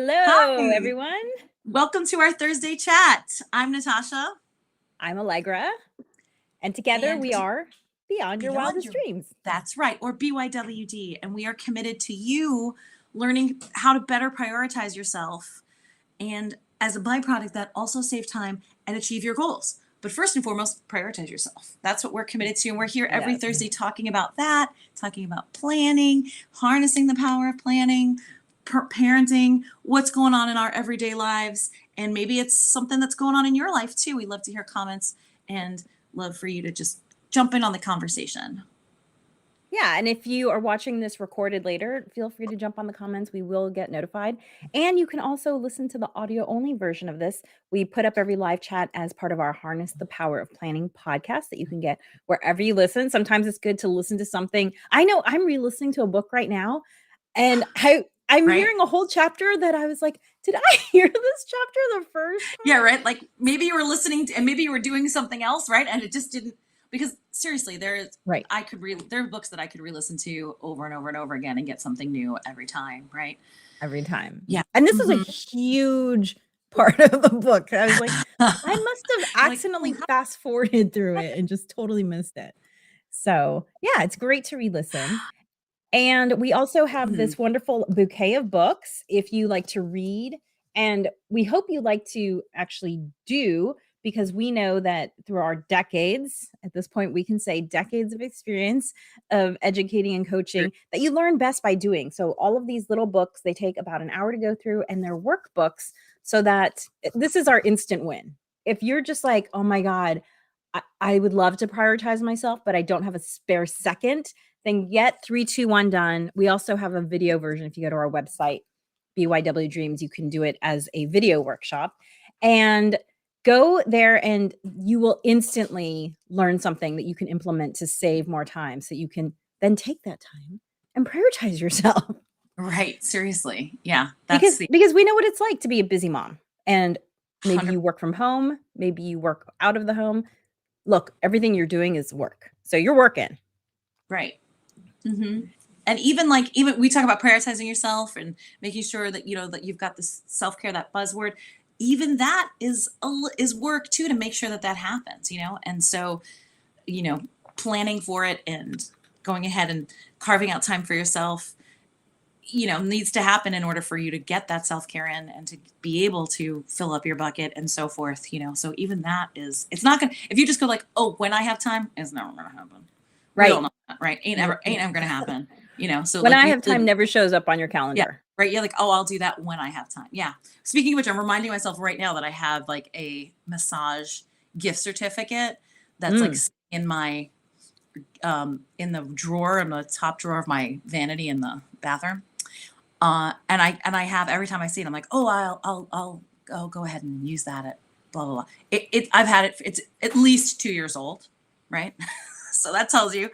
Hello, Hi, everyone. welcome to our Thursday chat. I'm Natasha, I'm Allegra, and together and we are Beyond Your Beyond Wildest Your, Dreams. that's right, or BYWD, and we are committed to you learning how to better prioritize yourself, and as a byproduct, that also save time and achieve your goals. But first and foremost, prioritize yourself. That's what we're committed to, and we're here every Yes. Thursday talking about that, talking about planning, harnessing the power of planning, parenting, what's going on in our everyday lives, and maybe it's something that's going on in your life too. We love to hear comments and love for you to just jump in on the conversation. Yeah, and if you are watching this recorded later, feel free to jump on the comments. We will get notified. And you can also listen to the audio only version of this. We put up every live chat as part of our Harness the Power of Planning podcast that you can get wherever you listen. Sometimes it's good to listen to something. I know I'm re-listening to a book right now, and I'm Right? hearing a whole chapter that I was like, did I hear this chapter the first time? Yeah, right. Like maybe you were listening to, and maybe you were doing something else, right? And it just didn't, because seriously, Right. there are books that I could re-listen to over and over and over again and get something new every time, right? Every time. Yeah. And this is a Mhm. huge part of the book. I was like, I must have You're like, oh, accidentally fast forwarded through it and just totally missed it. So, yeah, it's great to re-listen. And we also have mhm. this wonderful bouquet of books if you like to read. And we hope you like to actually do, because we know that through our decades, at this point, we can say decades of experience of educating and coaching, that you learn best by doing. So, all of these little books, they take about an hour to go through, and they're workbooks so that this is our instant win. If you're just like, oh my God, I would love to prioritize myself, but I don't have a spare second, then get 3, 2, 1 done. We also have a video version. If you go to our website, BYW Dreams, you can do it as a video workshop. And go there and you will instantly learn something that you can implement to save more time, so you can then take that time and prioritize yourself. Right. Seriously. Yeah. because That's the because we know what it's like to be a busy mom. And maybe 100. you work from home, maybe you work out of the home. Look, everything you're doing is work. So you're working. Right. hmm And even we talk about prioritizing yourself and making sure that, that you've got this self-care, that buzzword, even that is work too, to make sure that that happens, And so, you know, planning for it and going ahead and carving out time for yourself, needs to happen in order for you to get that self-care in and to be able to fill up your bucket and so forth. So even that it's not gonna, if you just go like, oh, when I have time, it's never gonna happen. We all Right. know that, right? Ain't ever gonna happen. So When like I you have time never shows up on your yeah, calendar. right. You're like, oh, I'll do that when I have time. Yeah. Speaking of which, I'm reminding myself right now that I have like a massage gift certificate that's like Mm. in my in the drawer, in the top drawer of my vanity in the bathroom. And I have, every time I see it, I'm like, oh, I'll go ahead and use that at blah blah blah. I've had it. It's at least 2 years old, right? So that tells you,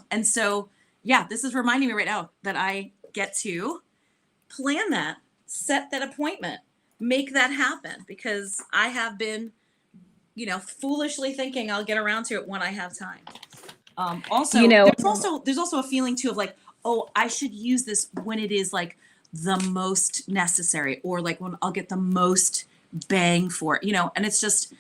And so yeah, this is reminding me right now that I get to plan that, set that appointment, make that happen, because I have been, foolishly thinking I'll get around to it when I have time. You Also, know, there's also a feeling too of like, oh, I should use this when it is like the most necessary, or like when I'll get the most bang for it, And it's just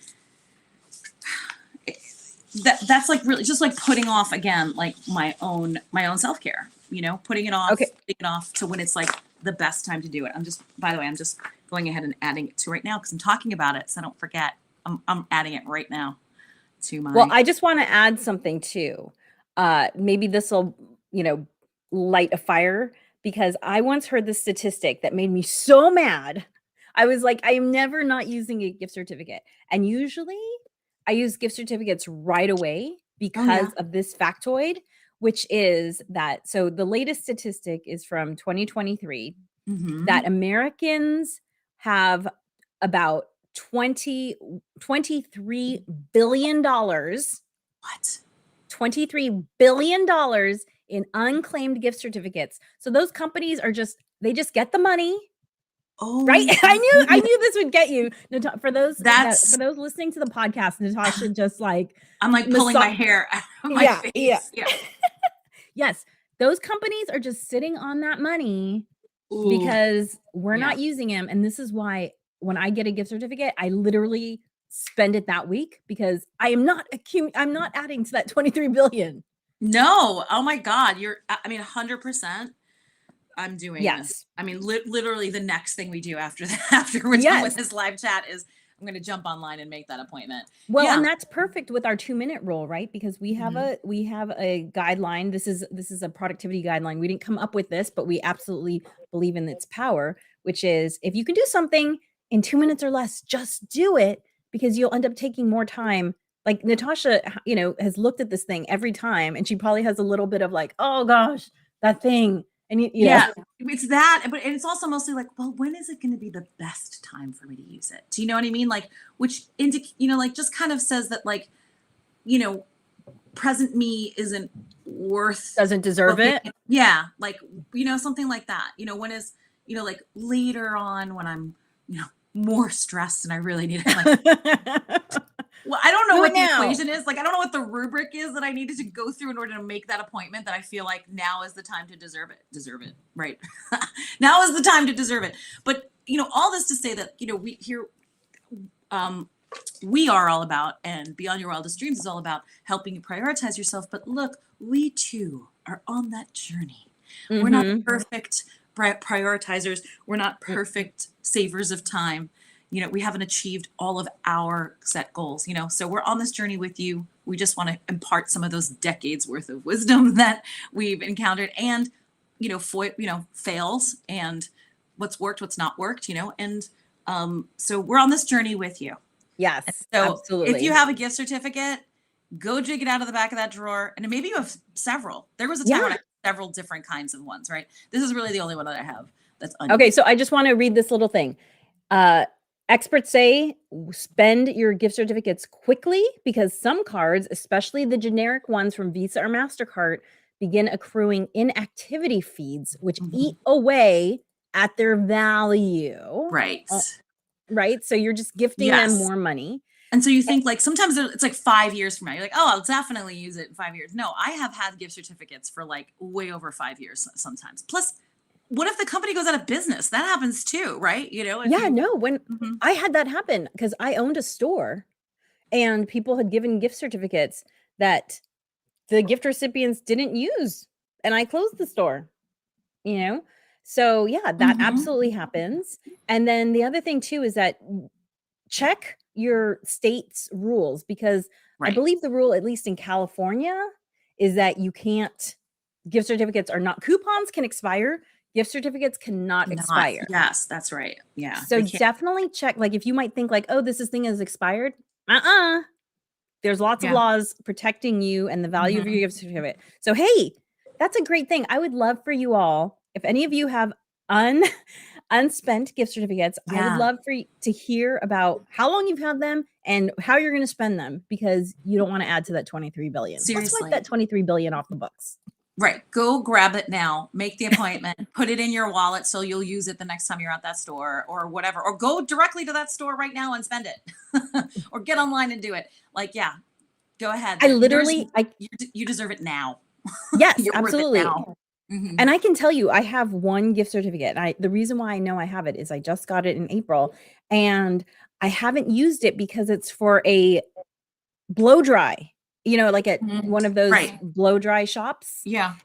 that's like really just like putting off again, like my own self-care, putting it okay. off to when it's like the best time to do it. By the way, I'm just going ahead and adding it to right now because I'm talking about it, so I don't forget. I'm adding it right now to Well, my. I just want to add something too. Maybe this will, light a fire, because I once heard this statistic that made me so mad. I was like, I am never not using a gift certificate. And usually I use gift certificates right away Oh yeah. because of this factoid, which is that, so the latest statistic is from 2023, Mm-hmm. that Americans have about 23 billion dollars, What? $23 billion in unclaimed gift certificates. So those companies they just get the money, Oh right? my I goodness. knew this would get you. For That's. those listening to the podcast, Natasha just like I'm like pulling my hair out of my yeah, yeah. face. Yeah. Yes, those companies are just sitting on that money Ooh, because we're yeah. not using them. And this is why when I get a gift certificate, I literally spend it that week because I'm not adding to that 23 billion. No, oh my God, I mean, 100%. I'm doing this. Yes. I mean, literally the next thing we do after that, after we're done with Yes. this live chat is I'm going to jump online and make that appointment. Well, and Yeah. that's perfect with our 2-minute rule, right? Because Mhm. we have a guideline. This is a productivity guideline. We didn't come up with this, but we absolutely believe in its power, which is if you can do something in 2 minutes or less, just do it because you'll end up taking more time. Like Natasha, has looked at this thing every time and she probably has a little bit of like, "Oh gosh, that thing." And Yeah, it's that, but and it's also mostly like, well, when is it going to be the best time for me to use it? Do you know what I mean? Like, which like just kind of says that like, you know, present me isn't worth doesn't deserve looking it. at. Yeah, like something like that. When is like later on when I'm more stressed and I really need it. Like, well, I don't know Do it what the now. equation is. Like, I don't know what the rubric is that I needed to go through in order to make that appointment that I feel like now is the time to deserve it. Deserve it, right? Now is the time to deserve it. But, all this to say that, um, we are all about, and Beyond Your Wildest Dreams is all about helping you prioritize yourself. But look, we too are on that journey. We're not Mhm. perfect prioritizers. We're not perfect savers of time. We haven't achieved all of our set goals, so we're on this journey with you. We just want to impart some of those decades worth of wisdom that we've encountered and, fails and what's worked, what's not worked, and so we're on this journey with you. Yes, So if you absolutely. have a gift certificate, go dig it out of the back of that drawer. And maybe you have several. There was a time when I Yeah. had several different kinds of ones, right? This is really the only one that I have that's Okay, unused. so I just wanna read this little thing. Uh, Experts say spend your gift certificates quickly because some cards, especially the generic ones from Visa or MasterCard, begin accruing inactivity fees, which Mhm. eat away at their value. Right. Uh, right? So you're just gifting them Yes. more money. And so you think like sometimes it's like 5 years from now. You're like, oh, I'll definitely use it in 5 years. No, I have had gift certificates for like way over 5 years sometimes. Plus, what if the company goes out of business? That happens too, right? If Yeah, you. no, when Mhm. I had that happen because I owned a store and people had given gift certificates that the gift recipients didn't use, and I closed the store, you know? So, yeah, that Mhm. absolutely happens, and then the other thing too is that check your state's rules because I Right. believe the rule, at least in California, is that you can't gift certificates are not coupons can expire, gift certificates cannot Not. expire. Yes, that's right. Yeah, So they can't. definitely check, like, if you might think like, "Oh, this thing is expired." Uh-uh. There's lots of Yeah. laws protecting you and the value of your Mhm. gift certificate. So, hey, that's a great thing. I would love for you all, if any of you have un unspent gift certificates, I would Yeah. love for you to hear about how long you've had them and how you're gonna spend them because you don't wanna add to that 23 billion. Let's wipe Seriously. that 23 billion off the books. Right. Go grab it now. Make the appointment. Put it in your wallet so you'll use it the next time you're at that store or whatever. Or go directly to that store right now and spend it. Or get online and do it. Like, yeah, go ahead. I Yours, literally I you deserve it now. Yes, You're worth it absolutely. now. Hmm. And I can tell you, I have one gift certificate. The reason why I know I have it is I just got it in April, and I haven't used it because it's for a blow dry, like at Hmm. one of those Right. blow dry shops. Yeah.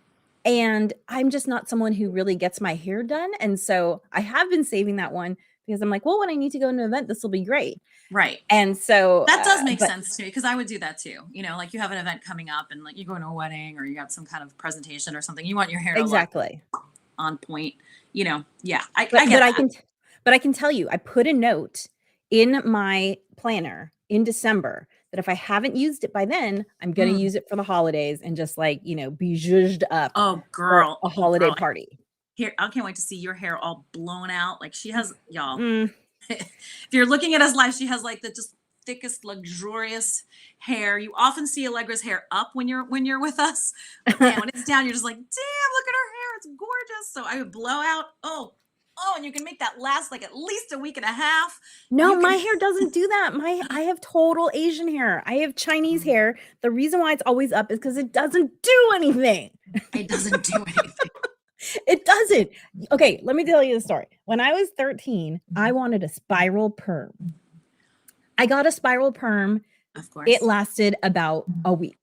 And I'm just not someone who really gets my hair done. And so I have been saving that one because I'm like, well, when I need to go to an event, this will be great. Right. And so, That does make but sense to me because I would do that too. Like you have an event coming up and like you're going to a wedding or you got some kind of presentation or something. You want your hair to look exactly. on point. Yeah, I But get but I that. can but I can tell you, I put a note in my planner in December that if I haven't used it by then, I'm gonna Mm. use it for the holidays and just like, be zhuzhed up Oh, for girl. a Oh, holiday girl. party. Here, I can't wait to see your hair all blown out. Like she has, y'all. Mm, If you're looking at us live, she has like the just thickest, luxurious hair. You often see Allegra's hair up when you're with us, but man, when it's down, you're just like, damn, look at her hair. It's gorgeous. So I would blow out. Oh, and you can make that last like at least a week and a half. no, You my can. hair doesn't do that. I have total Asian hair. I have Chinese hair. The reason why it's always up is because it doesn't do anything. It doesn't do anything. It doesn't. Okay, let me tell you the story. When I was 13, I wanted a spiral perm. I got a spiral perm. Of It course. lasted about a week.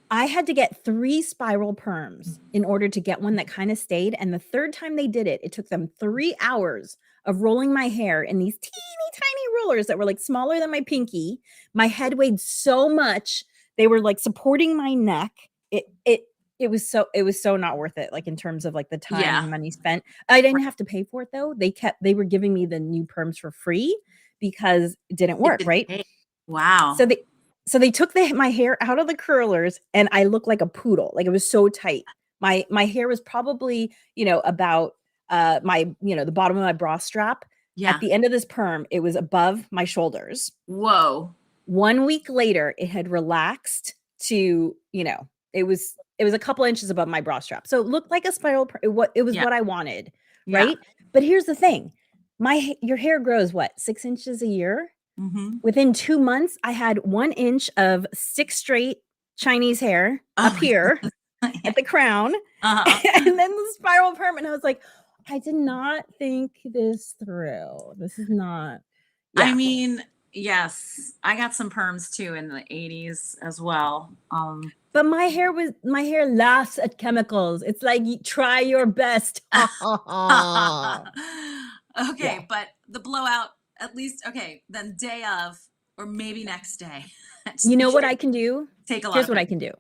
I had to get 3 spiral perms in order to get one that kind of stayed, and the third time they did it, it took them 3 hours of rolling my hair in these teeny tiny rollers that were, like, smaller than my pinky. My head weighed so much, they were, like, supporting my neck. It was so not worth it, like, in terms of, like, the time Yeah. and money spent. I didn't have to pay for it, though. They were giving me the new perms for free because it didn't It work, didn't right? take. Wow. So they took my hair out of the curlers, and I looked like a poodle, like, it was so tight. My hair was probably, about, the bottom of my bra strap. At Yeah. the end of this perm, it was above my shoulders. Whoa. 1 week later, it had relaxed to, it was a couple inches above my bra strap. So it looked like a spiral it was Yeah. what I wanted, Yeah. right? But here's the thing. Your hair grows what? 6 inches a year? Mm-hmm. Within 2 months, I had 1 inch of 6 straight Chinese hair Oh up my here goodness. at the crown, Uh-huh. and then the spiral perm, and I was like, "I did not think this through. This is not." I Yeah. mean, yes, I got some perms too in the 80s as well. But my hair laughs at chemicals. It's like, "Y try your best." Yeah. Okay, but the blowout, at least, okay, then day of, or maybe next day. You Just know make what sure I you can do? take a lot Here's of what I pictures. can do.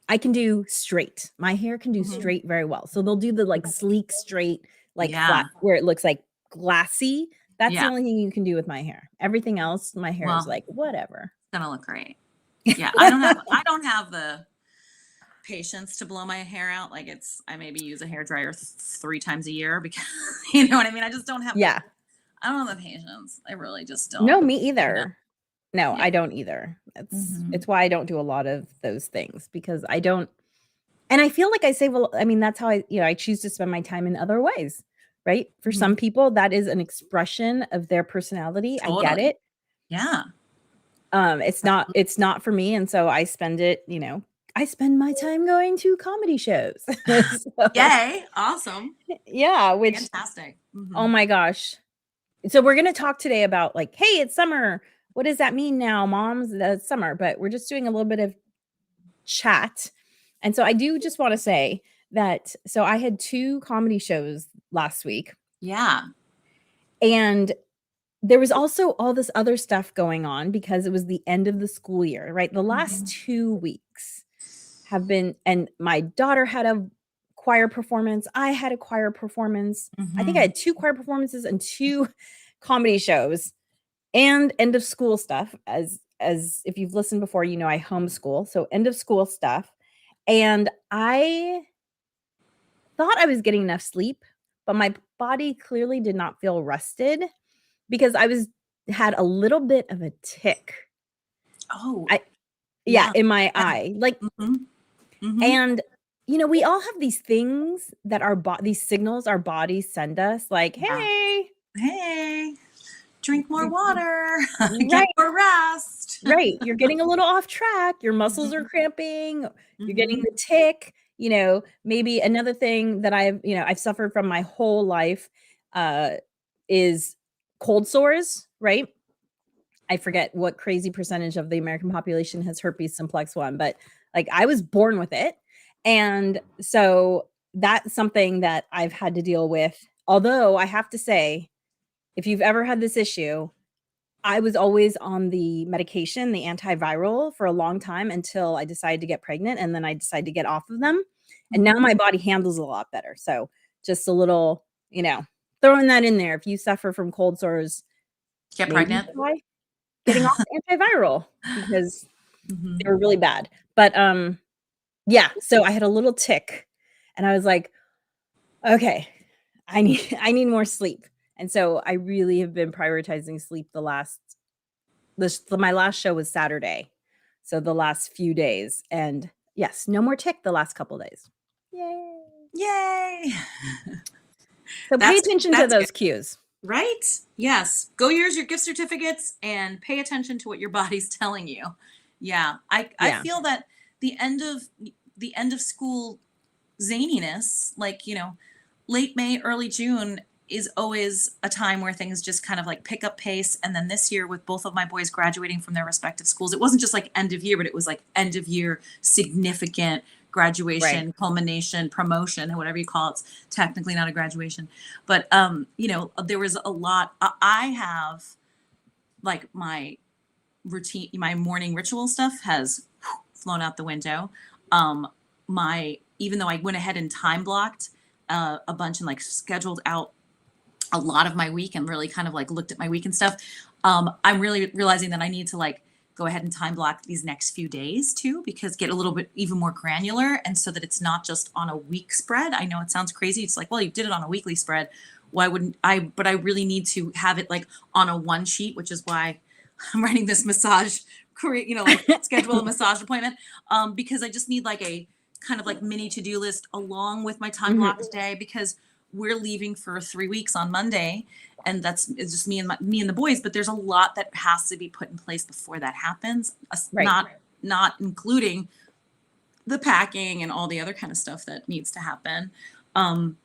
I can do straight. My hair can do Mhm. straight very well. So they'll do the, like, sleek, straight, like, Yeah, flat where it looks, like, glassy. That's the yeah. only thing you can do with my hair. Everything else, my hair is Well, like, "Whatever." it's gonna look great. Yeah, I don't have the patience to blow my hair out. Like I maybe use a hair dryer 3 times a year because you know what I mean. Yeah. I don't have the patience. I really just No, don't. me You know. either. No, Yeah. I don't either. It's Hmm. why I don't do a lot of those things because I don't, and I feel like I save a lo I mean, that's how I choose to spend my time in other ways, right? For Hmm. some people, that is an expression of their personality. I get Totally. it. Yeah. It's not for me, and so I spend my time going to comedy shows. So, Yay. Awesome. yeah, which Fantastic. oh Hmm. my gosh. So we're gonna talk today about, like, "Hey, it's summer. What does that mean now, moms? It's summer," but we're just doing a little bit of chat. And so I do just wanna say that so I had 2 comedy shows last week, Yeah. and there was also all this other stuff going on because it was the end of the school year, right? The last Hmm. 2 weeks have been, and my daughter had a choir performance, I had a choir performance. I think I Hmm. had 2 choir performances and 2 comedy shows and end of school stuff. As if you've listened before, I homeschool, so end of school stuff, and I thought I was getting enough sleep, but my body clearly did not feel rested because I was had a little bit of a tick. Oh, I Yeah, yeah. in my Yeah. eye, like, Hmm. Hmm. and, we all have these things that these signals our bodies send us, like, Yeah. "Hey." Hey, drink more water, get Right, more rest. right, you're getting a little off track, your muscles are Hmm. cramping, you're getting Hmm. the tick, maybe another thing that I've suffered from my whole life, uh, is cold sores, right? I forget what crazy percentage of the American population has herpes simplex 1, but, like, I was born with it, and so that's something that I've had to deal with, although I have to say, if you've ever had this issue, I was always on the medication, the antiviral, for a long time until I decided to get pregnant, and then I decided to get off of them, and now Hmm. my body handles it a lot better, so just a little, throwing that in there. If you suffer from cold sores, Get maybe pregnant. try getting off the antiviral because Hmm. they were really bad. But, yeah, so I had a little tick, and I was like, "Okay, I need more sleep." And so I really have been prioritizing sleep my last show was Saturday, so the last few days, and yes, no more tick the last couple days. Yay. Yay! So pay That's attention to that's good, those cues. right? Yes. Go use your gift certificates and pay attention to what your body's telling you. Yeah, I Yeah. feel that the end of the end of school zaniness, like, late May, early June is always a time where things just kind of like pick up pace. And then this year, with both of my boys graduating from their respective schools, it wasn't just like end of year, but it was like end of year, significant Right. graduation, culmination, promotion, whatever you call it. It's technically not a graduation, but there was a lot. I have like my routine, my morning ritual stuff has flown out the window. Um, my Even though I went ahead and time blocked a bunch and like scheduled out a lot of my week and really kind of like looked at my week and stuff, I'm really realizing that I need to like go ahead and time block these next few days too, because get a little bit even more granular, and so that it's not just on a week spread. I know it sounds crazy. It's like, well, you did it on a weekly spread. Why wouldn't I? But I really need to have it like on a one sheet, which is why I'm writing this massage, like schedule a massage appointment, because I just need like a kind of like mini to-do list along with my time block today, because we're leaving for 3 weeks on Monday, and it's just me and the boys. But there's a lot that has to be put in place before that happens. Right. Not including the packing and all the other kind of stuff that needs to happen. And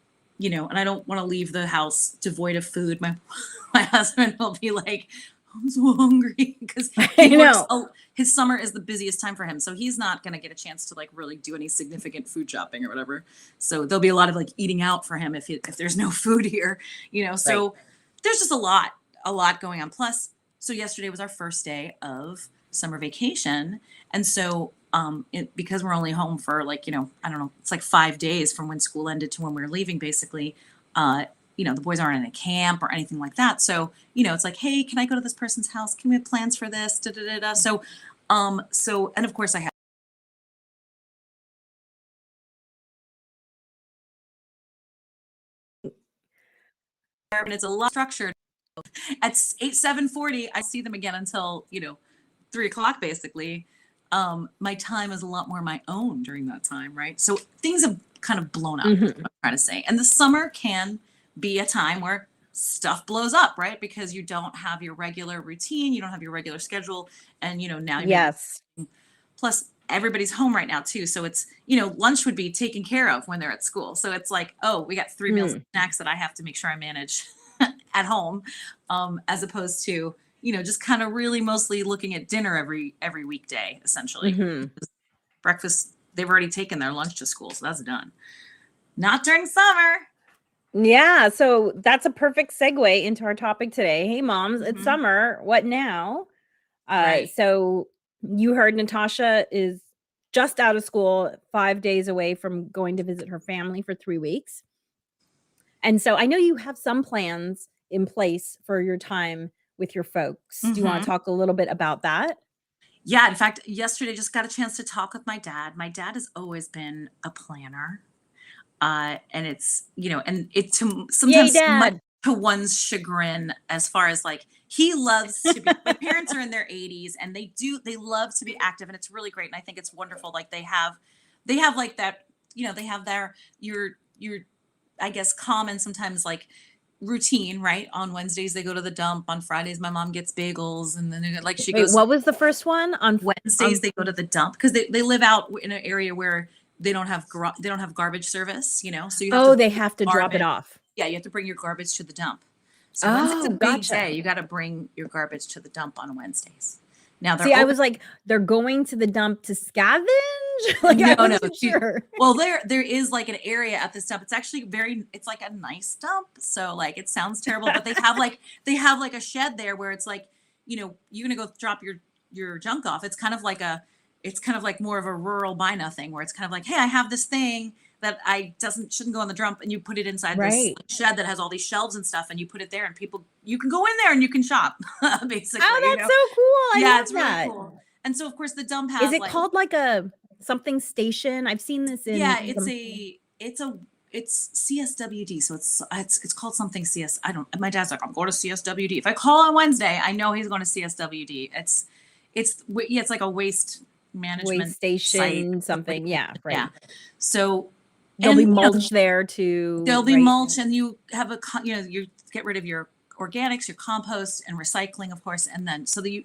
I don't want to leave the house devoid of food. My husband will be like, I'm so hungry, because I know. his summer is the busiest time for him. So he's not going to get a chance to like really do any significant food shopping or whatever. So there'll be a lot of like eating out for him if there's no food here, so Right. there's just a lot going on. Plus, so yesterday was our first day of summer vacation. And so because we're only home for like, I don't know, it's like 5 days from when school ended to when we were leaving, basically. The boys aren't in a camp or anything like that. So, it's like, hey, can I go to this person's house? Can we have plans for this? Da, da, da, da. So, and of course I have, and it's a lot structured. At 7:40, I see them again until, 3 o'clock, basically. My time is a lot more my own during that time. Right. So things have kind of blown up, is what I'm trying to say. And the summer can be a time where stuff blows up, right? Because you don't have your regular routine, you don't have your regular schedule, and now you're Yes. plus everybody's home right now too. So it's, lunch would be taken care of when they're at school. So it's like, oh, we got 3 meals and snacks that I have to make sure I manage at home, as opposed to, just kind of really mostly looking at dinner every weekday, essentially. Breakfast, they've already taken their lunch to school, so that's done. Not during summer. Yeah, so that's a perfect segue into our topic today. Hey, moms, it's summer. What now? Right. So you heard Natasha is just out of school, 5 days away from going to visit her family for 3 weeks. And so I know you have some plans in place for your time with your folks. Do you wanna talk a little bit about that? Yeah, in fact, yesterday just got a chance to talk with my dad. My dad has always been a planner. And it's, and it Yay, sometimes much dad. to one's chagrin, as far as like, he loves to be, my parents are in their 80s, and they love to be active, and it's really great. And I think it's wonderful. Like they have like that, they have your, I guess, common sometimes like routine, right? On Wednesdays, they go to the dump. On Fridays, my mom gets bagels, and then like she Wait, goes, what was the first one? Wednesdays they go to the dump, because they live out in an area where they don't have garbage service, so you have Oh, to they bring have to your drop it garbage. off. Yeah, you have to bring your garbage to the dump. So Wednesday's a Oh, big gotcha. day. You got to bring your garbage to the dump on Wednesdays. Now they're See, I open. was like, they're going to the dump to scavenge? Like, I No. wasn't sure. Well, there is like an area at this dump. It's actually it's like a nice dump. So like, it sounds terrible, but they have like a shed there where it's like, you're gonna go drop your junk off. It's kind of like more of a rural buy nothing, where it's kind of like, hey, I have this thing that shouldn't go on the dump, and you put it inside this Right. shed that has all these shelves and stuff, and you put it there, and you can go in there and you can shop, basically. Oh, that's so cool. I Yeah, love it's really that. cool. And so of course the dump Is has it like, called like a something station? I've seen this in yeah, some it's CSWD. So it's called something CS. I don't. My dad's like, I'm going to CSWD. If I call on Wednesday, I know he's going to CSWD. It's like a waste management waste station, something. Yeah, right. Yeah. So There'll be and, mulch there too. there'll be right? mulch, and you have you get rid of your organics, your compost, and recycling, of course, and then so you're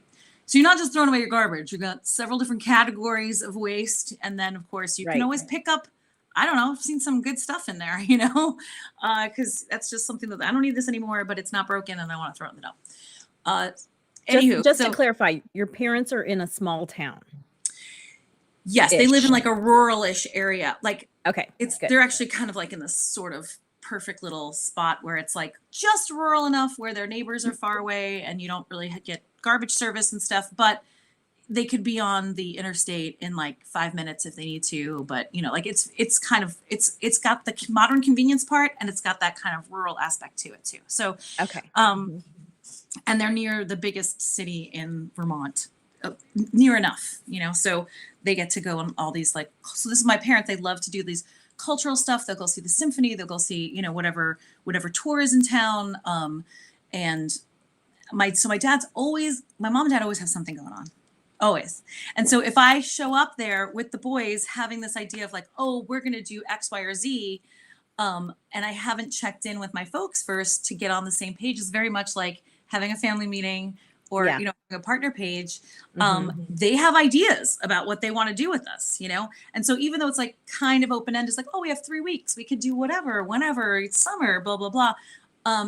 not just throwing away your garbage. You've got several different categories of waste, and then of course you can Right. always pick up I don't know, I've seen some good stuff in there, because that's just something that I don't need this anymore, but it's not broken and I want to throw it in the dump. Uh, Anywho, Just to so clarify, your parents are in a small town-ish. yes, they live in like a rural-ish area. Like Okay, good. they're actually kind of like in this sort of perfect little spot where it's like just rural enough where their neighbors are far away and you don't really get garbage service and stuff, but they could be on the interstate in like 5 minutes if they need to. But like it's kind of it's got the modern convenience part and it's got that kind of rural aspect to it too. So Okay. um and they're near the biggest city in Vermont, near enough, so they get to go on all these like, so this is my parents, they love to do these cultural stuff. They'll go see the symphony, they'll go see, whatever tour is in town. And my dad's always, my mom and dad always have something going on. Always. And so if I show up there with the boys having this idea of like, oh, we're going to do X, Y, or Z, and I haven't checked in with my folks first to get on the same page, is very much like having a family meeting or, Yeah. a partner page. Mhm. They have ideas about what they want to do with us, And so even though it's like kind of open-ended, it's like, oh, we have 3 weeks, we could do whatever, whenever, it's summer, blah, blah, blah.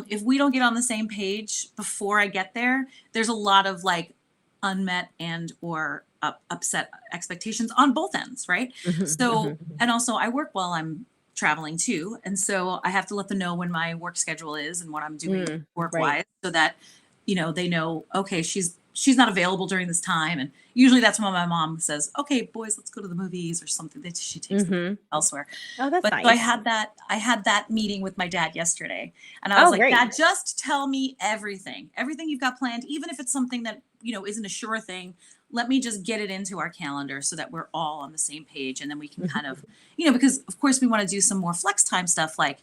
If we don't get on the same page before I get there, there's a lot of like unmet and or upset expectations on both ends, right? Mhm, So, mhm. and also I work while I'm traveling too, and so I have to let them know when my work schedule is and what I'm doing work Right. wise, so that they know, okay, she's not available during this time. And usually that's when my mom says, okay, boys, let's go to the movies or something, that she takes them Mhm. elsewhere. Oh, that's But so nice. I had that meeting with my dad yesterday, and I was Oh, like, great. Dad, just tell me everything you've got planned, even if it's something that isn't a sure thing. Let me just get it into our calendar so that we're all on the same page, and then we can Mhm. kind of, because of course we want to do some more flex time stuff, like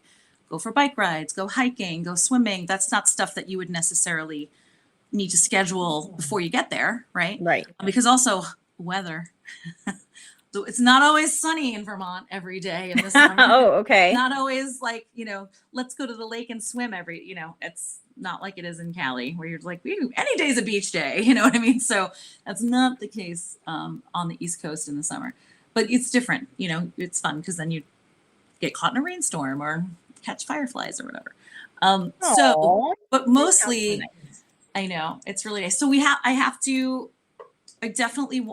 go for bike rides, go hiking, go swimming. That's not stuff that you would necessarily need to schedule before you get there, right? Right. Because also weather. So it's not always sunny in Vermont every day in the summer. Oh, okay. Not always like, let's go to the lake and swim it's not like it is in Cali where you're like, any day's a beach day, you know what I mean? So that's not the case on the East Coast in the summer. But it's different, it's fun because then you get caught in a rainstorm or catch fireflies or whatever. So, Oh, but that sounds so mostly, nice. I know it's really nice. So I definitely,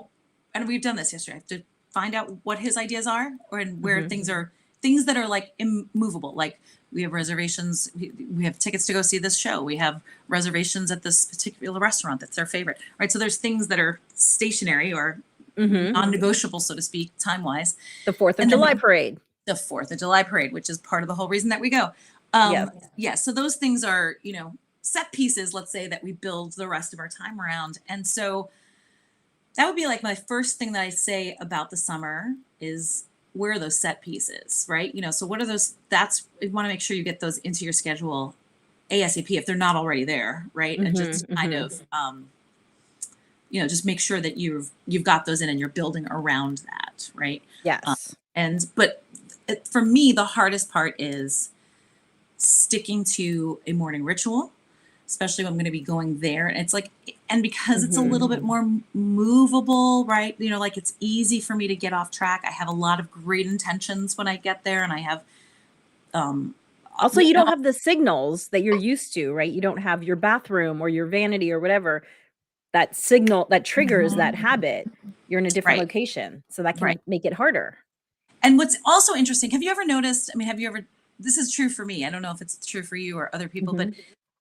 and we've done this yesterday. I have to find out what his ideas are, or and where Mhm. things that are like immovable. Like we have reservations, we have tickets to go see this show. We have reservations at this particular restaurant that's their favorite, right? So there's things that are stationary or Mhm. non-negotiable, so to speak, time-wise. The 4th of And then July parade. the 4th of July parade, which is part of the whole reason that we go. Yes. Yeah, so those things are, set pieces, let's say, that we build the rest of our time around. And so that would be like my first thing that I say about the summer is, where are those set pieces, right? So what are those? You want to make sure you get those into your schedule ASAP if they're not already there, right? And Mhm, just kind mhm. of, just make sure that you've got those in and you're building around that, right? Um, Yes. but for me, the hardest part is sticking to a morning ritual, especially when I'm going to be going there. And it's like, and because it's a Mhm. little bit more movable, right? Like it's easy for me to get off track. I have a lot of great intentions when I get there, and I have, um, Also, you don't have the signals that you're used to, right? You don't have your bathroom or your vanity or whatever, that signal that triggers that Mhm. habit. You're in a different Right, location, so that right. can make it harder. And what's also interesting, have you ever noticed? I mean, this is true for me. I don't know if it's true for you or other people, but Mhm.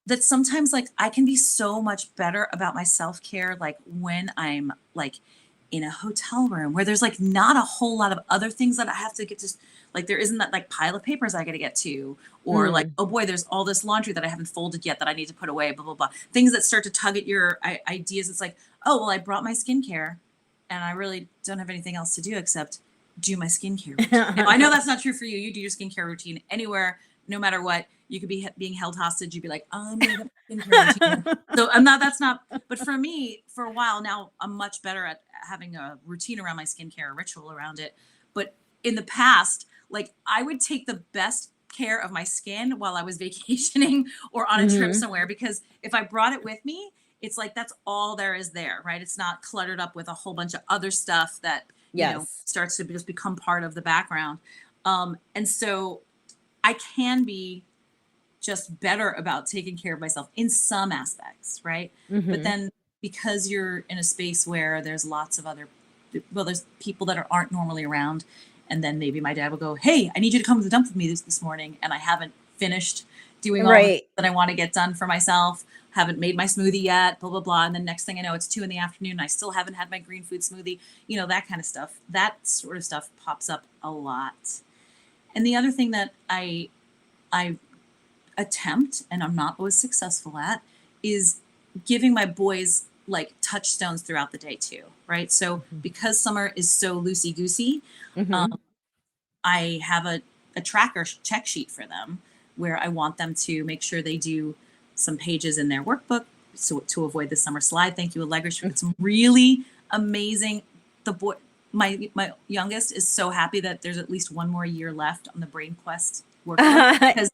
that sometimes like I can be so much better about my self-care like when I'm like in a hotel room where there's like not a whole lot of other things that I have to get to, like there isn't that like pile of papers I got to get to, or like, Mm. oh boy, there's all this laundry that I haven't folded yet that I need to put away, blah blah blah. Things that start to tug at your ideas. It's like, oh well, I brought my skincare and I really don't have anything else to do except do my skincare routine. Now, I know that's not true for you. You do your skincare routine anywhere, no matter what. You could be being held hostage. You'd be like, I'm gonna get my skincare routine. So I'm not. That's not. But for me, for a while now, I'm much better at having a routine around my skincare, a ritual around it. But in the past, like I would take the best care of my skin while I was vacationing or on a trip Mhm. somewhere, because if I brought it with me, it's like that's all there is there, right? It's not cluttered up with a whole bunch of other stuff that Yes. starts to just become part of the background. And so I can be just better about taking care of myself in some aspects, right? But Mhm. then because you're in a space where there's lots of other, well, there's people that aren't normally around, and then maybe my dad will go, "Hey, I need you to come to the dump with me this morning," and I haven't finished doing all the things Right. that I want to get done for myself. Haven't made my smoothie yet, blah blah blah, and then next thing I know, it's 2 in the afternoon. And I still haven't had my green food smoothie. That kind of stuff. That sort of stuff pops up a lot. And the other thing that I attempt, and I'm not always successful at, is giving my boys like touchstones throughout the day too, right? So Mhm. because summer is so loosey goosey, Mhm. um, I have a tracker check sheet for them where I want them to make sure they do some pages in their workbook so to avoid the summer slide. Thank you, Allegra. She put some really amazing. The boy, my youngest, is so happy that there's at least one more year left on the Brain Quest workbook because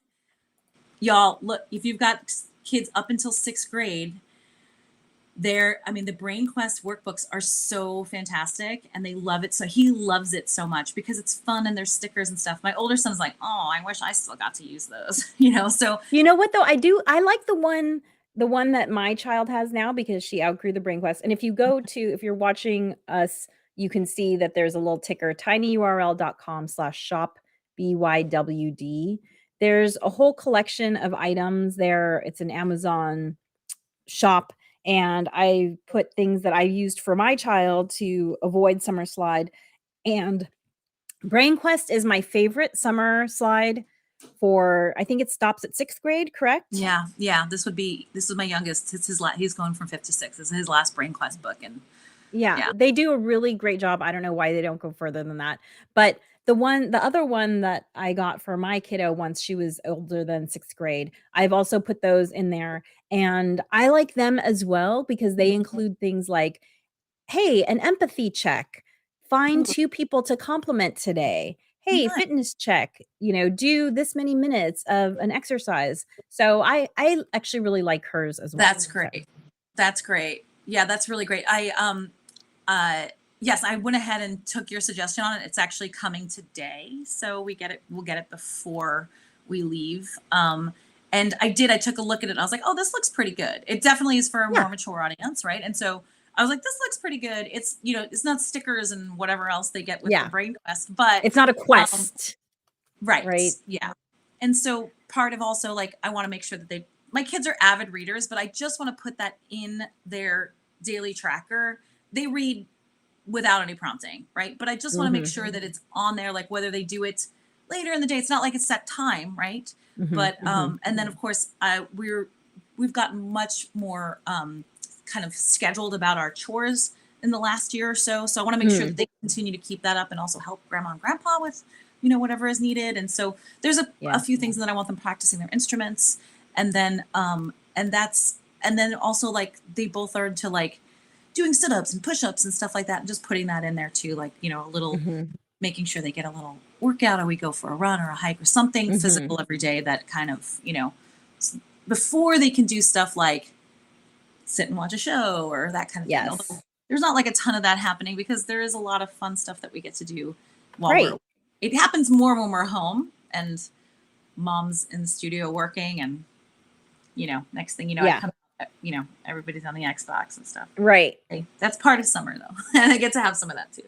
y'all look, if you've got kids up until 6th grade, the Brain Quest workbooks are so fantastic and they love it. So he loves it so much because it's fun and there's stickers and stuff. My older son's like, "Oh, I wish I still got to use those." So You know what though? I like the one that my child has now because she outgrew the Brain Quest. And if you're watching us, you can see that there's a little ticker, tinyurl.com/shop BYWD. There's a whole collection of items there. It's an Amazon shop, and I put things that I used for my child to avoid summer slide. And Brain Quest is my favorite summer slide for, I think it stops at 6th grade, correct? yeah, yeah, this is my youngest. It's he's going from 5th to 6th. This is his last Brain Quest book, and Yeah, yeah. they do a really great job. I don't know why they don't go further than that. But the other one that I got for my kiddo once she was older than 6th grade, I've also put those in there, and I like them as well because they include things like, "Hey, an empathy check. Find Ooh, 2 people to compliment today. Hey, nice. fitness check, do this many minutes of an exercise." So I actually really like hers as well. That's So, great. That's great. Yeah, that's really great. Uh yes, I went ahead and took your suggestion on it. It's actually coming today, so we'll get it before we leave. And I took a look at it and I was like, "Oh, this looks pretty good." It definitely is for a yeah, more mature audience, right? And so I was like, "This looks pretty good." It's not stickers and whatever else they get with the yeah. Brain Quest, but It's not a um quest, right. right? Yeah. And so part of also like I want to make sure that my kids are avid readers, but I just want to put that in their daily tracker. They read without any prompting, right? But I just want to make Mhm, sure that it's on there, like whether they do it later in the day. It's not like it's set time, right? mhm, But mhm. and then of course we've gotten much more kind of scheduled about our chores in the last year or so. So I want to make sure that Mm, they continue to keep that up and also help grandma and grandpa with, whatever is needed. And so there's a yeah. few things that I want them practicing their instruments. And then and then also like they both learn to like doing sit-ups and push-ups and stuff like that and just putting that in there too, like a little, Mhm, making sure they get a little workout or we go for a run or a hike or something mhm. physical every day that kind of before they can do stuff like sit and watch a show or that kind of thing. Although Yes. there's not like a ton of that happening because there is a lot of fun stuff that we get to do while we're Right. it happens more when we're home and mom's in the studio working and next thing I Yeah, come out, everybody's on the Xbox and stuff. right. Okay. That's part of summer though. And I get to have some of that too.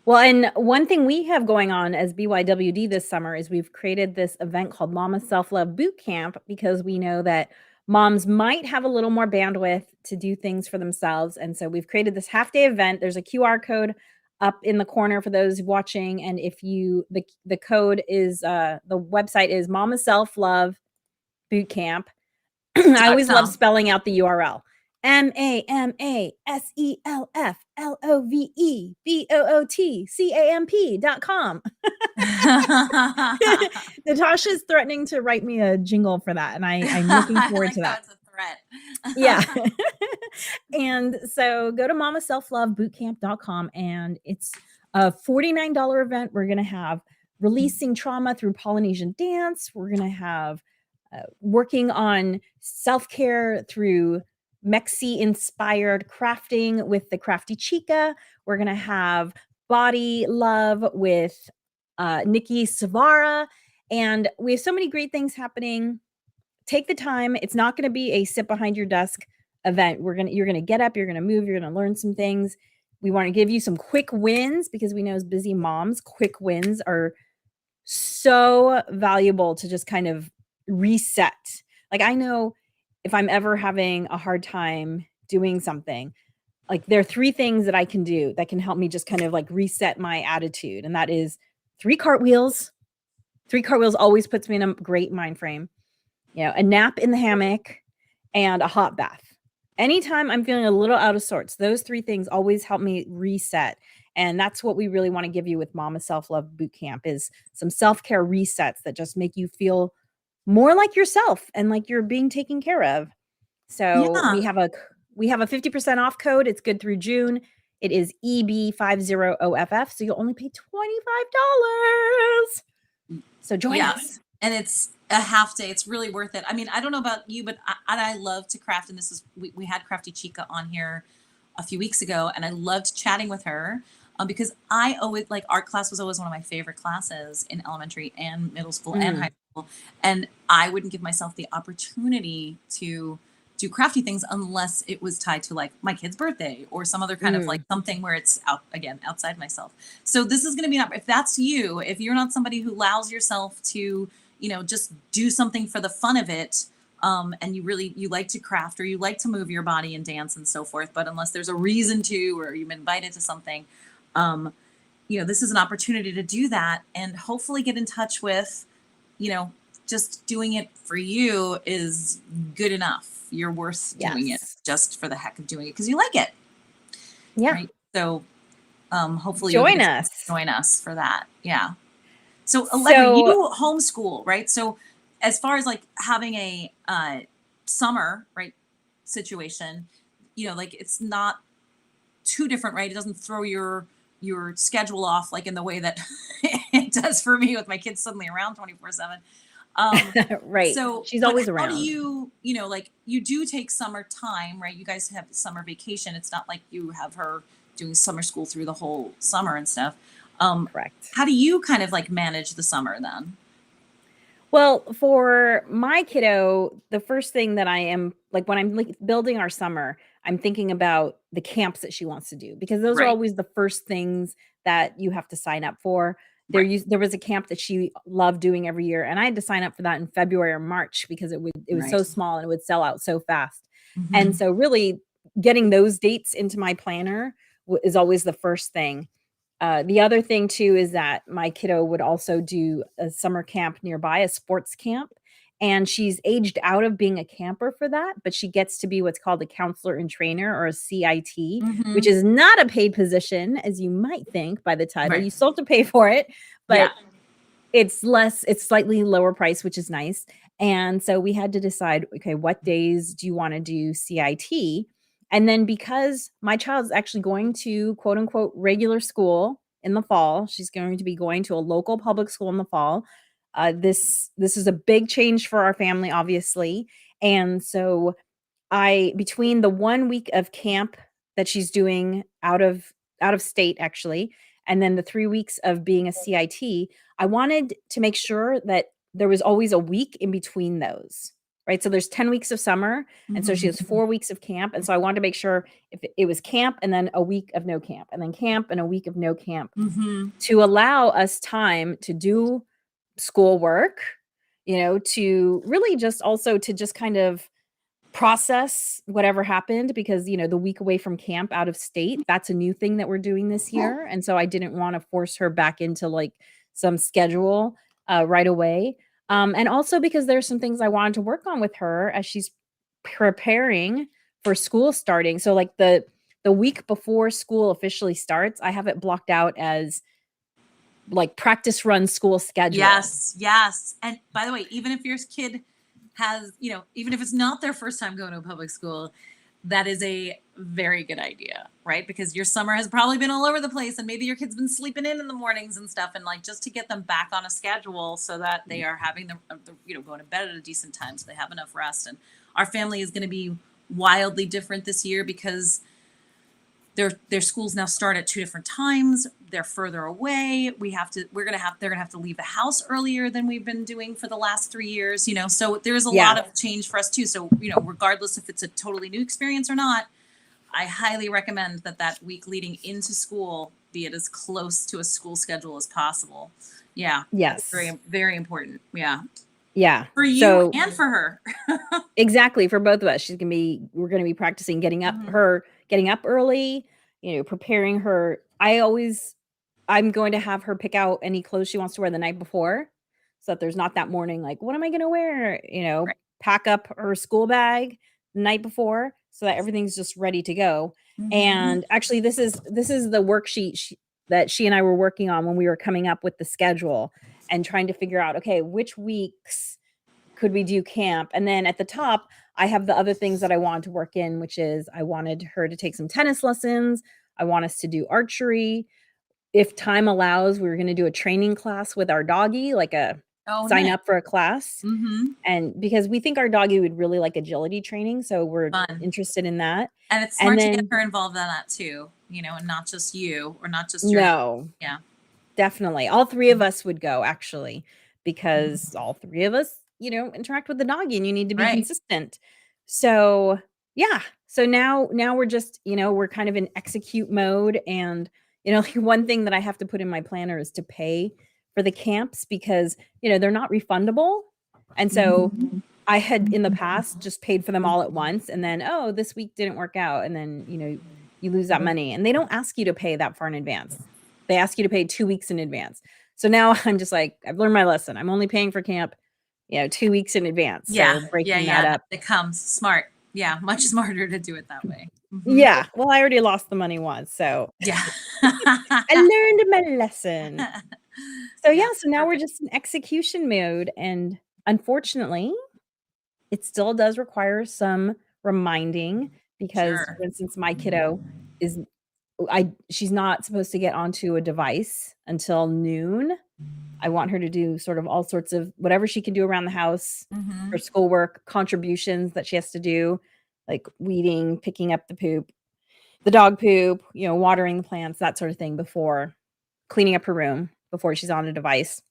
Well, and one thing we have going on as BYWD this summer is we've created this event called Mama Self-Love Boot Camp because we know that moms might have a little more bandwidth to do things for themselves. And so we've created this half-day event. There's a QR code up in the corner for those watching. And if you the code is the website is Mama Self-Love Boot Camp. I Dot always love com. spelling out the URL. MAMASELFLOVEBOOTCAMP.com. Natasha's threatening to write me a jingle for that, and I'm looking I forward like to how that. it's a threat. Yeah. And so go to mamaselflovebootcamp.com, and it's a $49 event. We're going to have releasing trauma through Polynesian dance. We're going to have working on self-care through Mexi inspired crafting with the Crafty Chica. We're going to have body love with Nikki Savara, and we have so many great things happening. Take the time. It's not going to be a sit behind your desk event. You're gonna get up, you're gonna move, you're gonna learn some things. We want to give you some quick wins because we know as busy moms, quick wins are so valuable to just kind of reset. Like I know if I'm ever having a hard time doing something, like there are 3 things that I can do that can help me just kind of like reset my attitude. And that is 3 cartwheels. 3 cartwheels always puts me in a great mind frame. You know, a nap in the hammock and a hot bath. Anytime I'm feeling a little out of sorts, those 3 things always help me reset. And that's what we really want to give you with Mama Self-Love Boot Camp is some self-care resets that just make you feel more like yourself and like you're being taken care of. So Yeah. we have a 50% off code. It's good through June. It is EB50OFF. So you'll only pay $25. So join Yeah. us. And it's a half day. It's really worth it. I mean, I don't know about you, but I love to craft. And this is, we had Crafty Chica on here a few weeks ago, and I loved chatting with her because I always, like, art class was always one of my favorite classes in elementary and middle school and high Mm, school. And I wouldn't give myself the opportunity to do crafty things unless it was tied to like my kid's birthday or some other kind of like mm, something where it's out again outside myself. So this is going to be if that's you, if you're not somebody who allows yourself to, just do something for the fun of it, and you like to craft or you like to move your body and dance and so forth, but unless there's a reason to or you've been invited to something, um, this is an opportunity to do that and hopefully get in touch with, you know, just doing it for you is good enough. You're worth doing it yes. just for the heck of doing it because you like it, Yeah. right? So hopefully you'll get Join a chance to us. join us for that. Yeah. So Allegra, So, you homeschool, right? So as far as like having a summer, right, situation, like it's not too different, right? It doesn't throw your schedule off like in the way that it does for me with my kids suddenly around 24/7. Um, right. so, She's but always how do around. you, like you do take summer time, right? You guys have summer vacation. It's not like you have her doing summer school through the whole summer and stuff. Correct. How do you kind of like manage the summer then? Well, for my kiddo, the first thing that I am like when I'm like building our summer, I'm thinking about the camps that she wants to do because those are Right, always the first things that you have to sign up for. right. There was a camp that she loved doing every year, and I had to sign up for that in February or March because it was Right. so small and it would sell out so fast. And Mhm. so really getting those dates into my planner is always the first thing. The other thing too is that my kiddo would also do a summer camp nearby, a sports camp, and she's aged out of being a camper for that, but she gets to be what's called a counselor and trainer or a CIT, which Mhm. is not a paid position as you might think by the title. Right. You still have to pay for it, Yeah. but it's slightly lower price, which is nice. And so we had to decide, okay, what days do you wanna do CIT? And then because my child's actually going to quote unquote regular school in the fall, she's going to be going to a local public school in the fall. This is a big change for our family, obviously. And so I between the 1 week of camp that she's doing out of state actually, and then the 3 weeks of being a CIT, I wanted to make sure that there was always a week in between those, right? So there's 10 weeks of summer, and so she Mhm. has 4 weeks of camp, and so I wanted to make sure if it was camp and then a week of no camp, and then camp and a week of no camp Mhm. to allow us time to do schoolwork, to really just also to just kind of process whatever happened because, the week away from camp out of state, that's a new thing that we're doing this year, and so I didn't wanna force her back into, like, some schedule, right away, and also because there's some things I wanted to work on with her as she's preparing for school starting, so, like, the week before school officially starts, I have it blocked out as, like, practice run school schedule. Yes, yes. And by the way, even if your kid has, even if it's not their first time going to a public school, that is a very good idea, right? Because your summer has probably been all over the place and maybe your kid's been sleeping in the mornings and stuff. And like just to get them back on a schedule so that they are having going to bed at a decent time so they have enough rest. And our family is going to be wildly different this year because their schools now start at 2 different times. They're further away. They're gonna have to leave the house earlier than we've been doing for the last 3 years, so there's a lot Yeah. of change for us too. So, regardless if it's a totally new experience or not, I highly recommend that week leading into school be it as close to a school schedule as possible. Yeah, that's Yes. very, very important. Yeah, Yeah. for you So and for her. exactly, for both of us. We're gonna be practicing Mhm. getting up early, preparing her. I'm going to have her pick out any clothes she wants to wear the night before, so that there's not that morning, like, "What am I gonna wear?" Right. Pack up her school bag the night before so that everything's just ready to go. Mhm. And actually, this is the worksheet that she and I were working on when we were coming up with the schedule and trying to figure out, okay, which weeks could we do camp? And then at the top, I have the other things that I wanted to work in, which is I wanted her to take some tennis lessons. I want us to do archery. If time allows, we were going to do a training class with our doggy, like a Oh, sign nice. up for a class. Mhm. And because we think our doggy would really like agility training, so we're Fun. interested in that. And it's And smart to get then her involved in that too, and not just you or not just your no, yeah. definitely. All 3 of Mhm. us would go actually, because all 3 of us, interact with the doggy and you need to be Right. consistent. So, yeah. So now we're just, we're kind of in execute mode and, like one thing that I have to put in my planner is to pay for the camps because, they're not refundable. And so Mhm. I had in the past just paid for them all at once and then, oh, this week didn't work out. And then, you lose that money. And they don't ask you to pay that far in advance. They ask you to pay 2 weeks in advance. So now I'm just like, I've learned my lesson. I'm only paying for camp, 2 weeks in advance. Yeah. So Yeah, breaking that yeah. up. It comes smart. Yeah, much smarter to do it that way. Mhm. Yeah. Well, I already lost the money once. So Yeah. I learned my lesson. So yeah, Yeah, so now we're perfect. just in execution mode. And unfortunately, it still does require some reminding because, Sure. for instance, my kiddo is she's not supposed to get onto a device until noon. I want her to do sort of all sorts of whatever she can do around the house for Mhm. schoolwork, contributions that she has to do, like weeding, picking up the poop, the dog poop, watering the plants, that sort of thing before cleaning up her room before she's on a device.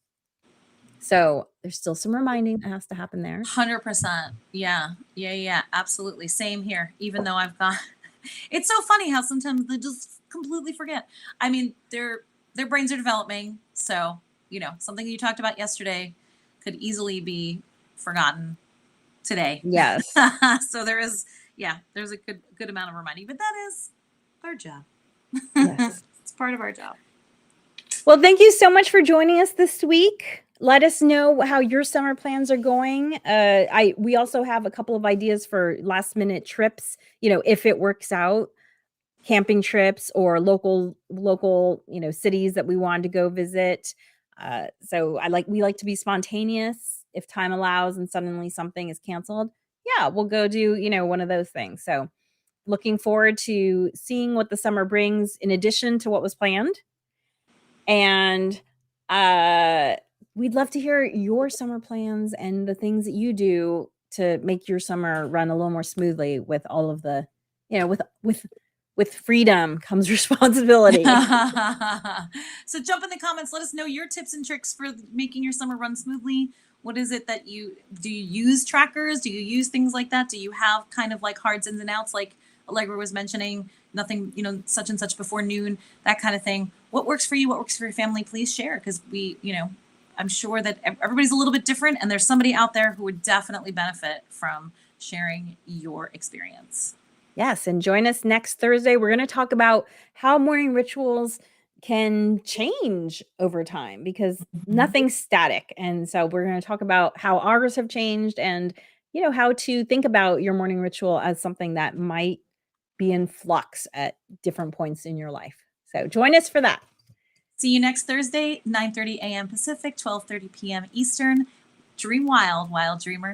So, there's still some reminding that has to happen there. 100%. Yeah. Yeah, yeah, absolutely. Same here. Even though I've got it's so funny how sometimes they just completely forget. I mean, their brains are developing, so, something you talked about yesterday could easily be forgotten today. Yes. So there's a good amount of reminding, but that is our job. Yes. It's part of our job. Well, thank you so much for joining us this week. Let us know how your summer plans are going. We also have a couple of ideas for last minute trips, if it works out, camping trips or local, cities that we wanted to go visit. So we like to be spontaneous if time allows and suddenly something is canceled. Yeah, we'll go do, one of those things. So looking forward to seeing what the summer brings in addition to what was planned. And, uh, we'd love to hear your summer plans and the things that you do to make your summer run a little more smoothly with all of the with freedom comes responsibility. So jump in the comments. Let us know your tips and tricks for making your summer run smoothly. What is it that you use trackers? Do you use things like that? Do you have kind of like hard ins and outs like Allegra was mentioning? Nothing, such and such before noon, that kind of thing. What works for you? What works for your family? Please share because I'm sure that everybody's a little bit different and there's somebody out there who would definitely benefit from sharing your experience. Yes, and join us next Thursday. We're gonna talk about how morning rituals can change over time because Mhm. nothing's static. And so we're gonna talk about how ours have changed and, how to think about your morning ritual as something that might be in flux at different points in your life. So join us for that. See you next Thursday, 9:30 a.m. Pacific, 12:30 p.m. Eastern. Dream wild, wild dreamer.